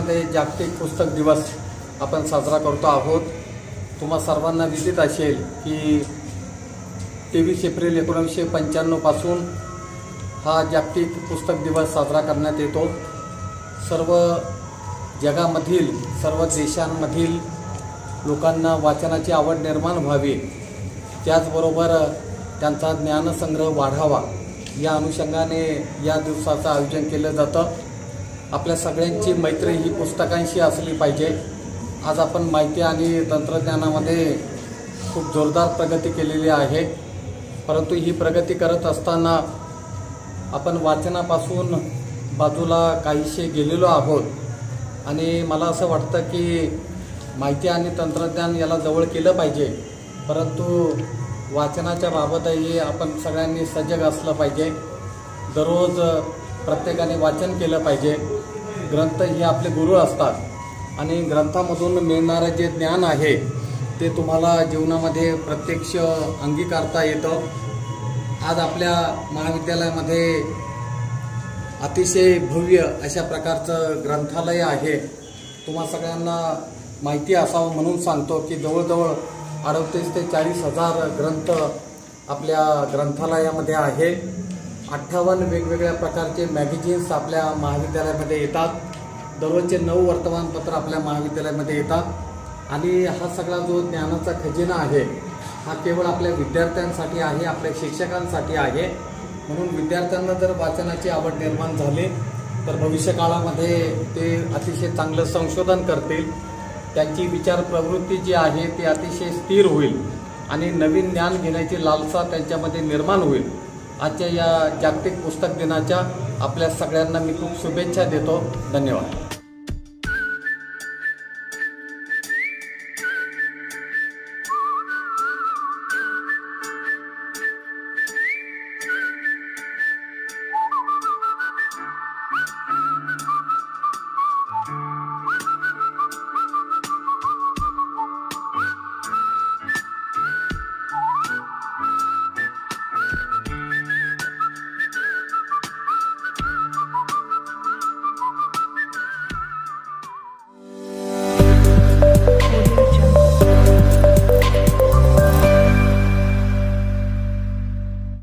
देशामध्ये जागतिक पुस्तक दिवस आपण साजरा करतो आहोत। तुम्हा सर्वांना विदित असेल की 23 एप्रिल 1995 पासून हा जागतिक पुस्तक दिवस साजरा करण्यात येतो। सर्व जगामधील सर्व देशांमधील लोकांना वाचनाची आवड निर्माण व्हावी, त्याचबरोबर त्यांचा ज्ञानसंग्रह वाढावा या अनुषंगाने या दिवसाचं आयोजन केलं जातं। आपल्या सगळ्यांची मैत्री ही पुस्तकांशी असली पाहिजे। आज आपण माहिती आणि तंत्रज्ञानामध्ये खूप जोरदार प्रगती केलेली आहे, परंतु ही प्रगती करत असताना आपण वाचनापासून बाजूला काहीसे गेलेलो आहोत आणि मला असं वाटतं की माहिती आणि तंत्रज्ञान याला जवळ केलं पाहिजे, परंतु वाचनाच्या बाबतही आपण सगळ्यांनी सजग असलं पाहिजे। दररोज प्रत्येकाने वाचन केलं पाहिजे। ग्रंथ हे आपले गुरु असतात आणि ग्रंथामधून मिळणारे जे ज्ञान आहे ते तुम्हाला जीवनामध्ये प्रत्यक्ष अंगीकारता येतं। आज आपल्या महाविद्यालयामध्ये अतिशय भव्य अशा प्रकारचं ग्रंथालय आहे। तुम्हा सगळ्यांना माहिती असावं म्हणून सांगतो की जवळजवळ 38 ते 40 हजार ग्रंथ आपल्या ग्रंथालयामध्ये आहे। 58 वेगवेगळ्या प्रकारचे मॅगझिन्स आपल्या महाविद्यालयामध्ये येतात। दररोजचे 9 वर्तमानपत्र आपल्या महाविद्यालयामध्ये येतात आणि हा सगळा जो ज्ञानाचा खजिना आहे हा केवळ आपल्या विद्यार्थ्यांसाठी आहे, आपल्या शिक्षकांसाठी आहे। म्हणून विद्यार्थ्यांना जर वाचनाची आवड निर्माण झाली तर भविष्यकाळामध्ये ते अतिशय चांगलं संशोधन करतील, त्यांची विचार प्रवृत्ती जी आहे ती अतिशय स्थिर होईल आणि नवीन ज्ञान घेण्याची लालसा त्यांच्यामध्ये निर्माण होईल। आजच्या या जागतिक पुस्तक दिनाच्या आपल्या सगळ्यांना मी खूप शुभेच्छा देतो। धन्यवाद।